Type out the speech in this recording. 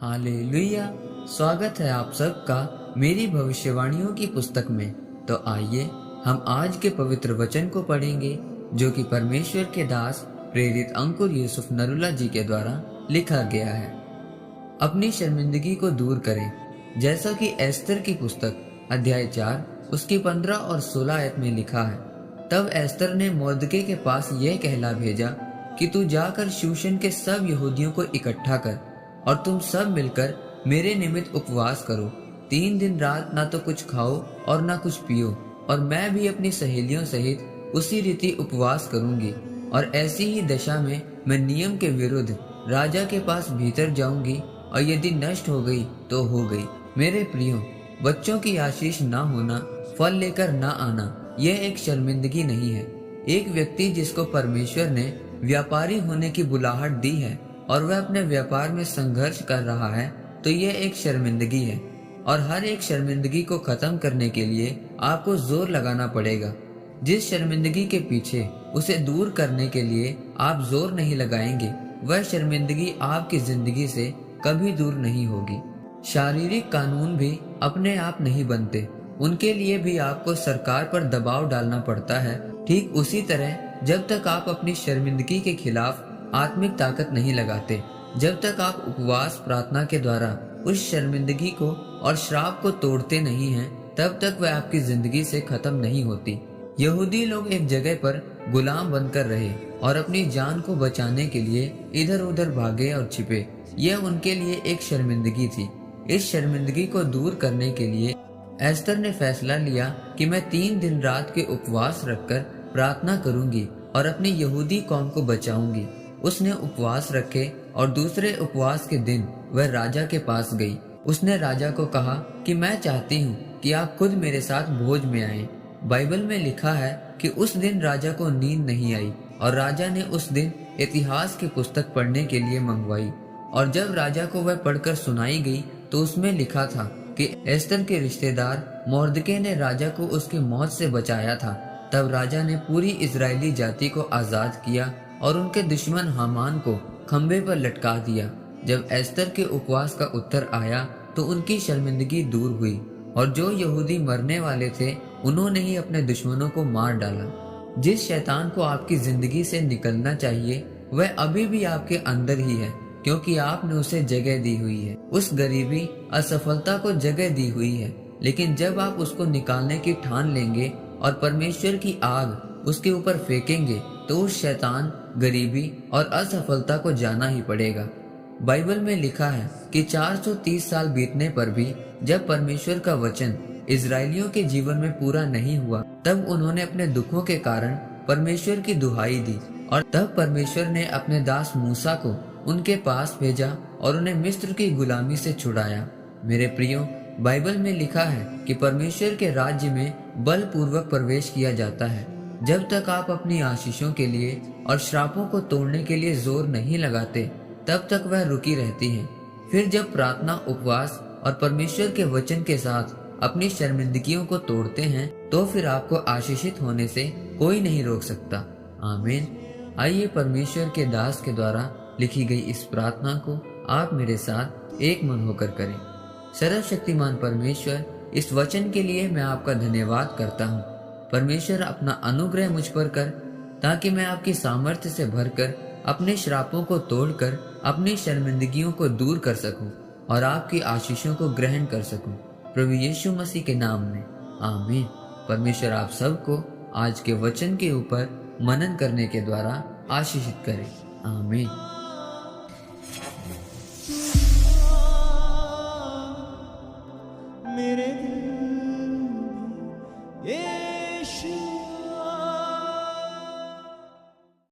Hallelujah. स्वागत है आप सबका मेरी भविष्यवाणियों की पुस्तक में। तो आइए हम आज के पवित्र वचन को पढ़ेंगे जो कि परमेश्वर के दास प्रेरित अंकुर यूसुफ नरुला जी के द्वारा लिखा गया है। अपनी शर्मिंदगी को दूर करें, जैसा कि एस्तर की पुस्तक अध्याय 4 उसकी 15 और 16 आयत में लिखा है। तब एस्तर ने मोर्दके के पास यह कहला भेजा कि तू जाकर शूशन के सब यहूदियों को इकट्ठा कर और तुम सब मिलकर मेरे निमित्त उपवास करो। 3 दिन रात ना तो कुछ खाओ और ना कुछ पियो, और मैं भी अपनी सहेलियों सहित उसी रीति उपवास करूंगी। और ऐसी ही दशा में मैं नियम के विरुद्ध राजा के पास भीतर जाऊंगी, और यदि नष्ट हो गई तो हो गई। मेरे प्रियो, बच्चों की आशीष ना होना, फल लेकर ना आना, यह एक शर्मिंदगी नहीं है। एक व्यक्ति जिसको परमेश्वर ने व्यापारी होने की बुलाहट दी है और वह अपने व्यापार में संघर्ष कर रहा है, तो यह एक शर्मिंदगी है। और हर एक शर्मिंदगी को खत्म करने के लिए आपको जोर लगाना पड़ेगा। जिस शर्मिंदगी के पीछे उसे दूर करने के लिए आप जोर नहीं लगाएंगे, वह शर्मिंदगी आपकी जिंदगी से कभी दूर नहीं होगी। शारीरिक कानून भी अपने आप नहीं बनते, उनके लिए भी आपको सरकार पर दबाव डालना पड़ता है। ठीक उसी तरह जब तक आप अपनी शर्मिंदगी के खिलाफ आत्मिक ताकत नहीं लगाते, जब तक आप उपवास प्रार्थना के द्वारा उस शर्मिंदगी को और श्राप को तोड़ते नहीं हैं, तब तक वह आपकी जिंदगी से खत्म नहीं होती। यहूदी लोग एक जगह पर गुलाम बनकर रहे और अपनी जान को बचाने के लिए इधर उधर भागे और छिपे। यह उनके लिए एक शर्मिंदगी थी। इस शर्मिंदगी को दूर करने के लिए एस्तर ने फैसला लिया कि मैं 3 दिन रात के उपवास रखकर प्रार्थना करूंगी और अपनी यहूदी कौम को बचाऊंगी। उसने उपवास रखे और दूसरे उपवास के दिन वह राजा के पास गई। उसने राजा को कहा कि मैं चाहती हूँ कि आप खुद मेरे साथ भोज में आएं। बाइबल में लिखा है कि उस दिन राजा को नींद नहीं आई और राजा ने उस दिन इतिहास की पुस्तक पढ़ने के लिए मंगवाई। और जब राजा को वह पढ़कर सुनाई गई तो उसमें लिखा था कि एस्तर के रिश्तेदार मोर्दके ने राजा को उसकी मौत से बचाया था। तब राजा ने पूरी इजरायली जाति को आजाद किया और उनके दुश्मन हामान को खंबे पर लटका दिया। जब एस्तर के उपवास का उत्तर आया तो उनकी शर्मिंदगी दूर हुई, और जो यहूदी मरने वाले थे उन्होंने ही अपने दुश्मनों को मार डाला। जिस शैतान को आपकी जिंदगी से निकलना चाहिए वह अभी भी आपके अंदर ही है, क्योंकि आपने उसे जगह दी हुई है। उस गरीबी असफलता को जगह दी हुई है, लेकिन जब आप उसको निकालने की ठान लेंगे और परमेश्वर की आग उसके ऊपर फेंकेंगे तो उस शैतान, गरीबी और असफलता को जाना ही पड़ेगा। बाइबल में लिखा है कि 430 साल बीतने पर भी जब परमेश्वर का वचन इजरायलियों के जीवन में पूरा नहीं हुआ, तब उन्होंने अपने दुखों के कारण परमेश्वर की दुहाई दी, और तब परमेश्वर ने अपने दास मूसा को उनके पास भेजा और उन्हें मिस्र की गुलामी से छुड़ाया। मेरे प्रियो, बाइबल में लिखा है कि परमेश्वर के राज्य में बलपूर्वक प्रवेश किया जाता है। जब तक आप अपनी आशीषों के लिए और श्रापों को तोड़ने के लिए जोर नहीं लगाते, तब तक वह रुकी रहती है। फिर जब प्रार्थना, उपवास और परमेश्वर के वचन के साथ अपनी शर्मिंदगियों को तोड़ते हैं, तो फिर आपको आशीषित होने से कोई नहीं रोक सकता। आमीन। आइए परमेश्वर के दास के द्वारा लिखी गई इस प्रार्थना को आप मेरे साथ एक मन होकर करें। सर्वशक्तिमान परमेश्वर, इस वचन के लिए मैं आपका धन्यवाद करता हूँ। परमेश्वर, अपना अनुग्रह मुझ पर कर, ताकि मैं आपकी सामर्थ्य से भरकर अपने श्रापों को तोड़कर अपनी शर्मिंदगियों को दूर कर सकूं और आपकी आशीषों को ग्रहण कर सकूं। प्रभु यीशु मसीह के नाम में आमीन। परमेश्वर आप सबको आज के वचन के ऊपर मनन करने के द्वारा आशीषित करे। आमीन।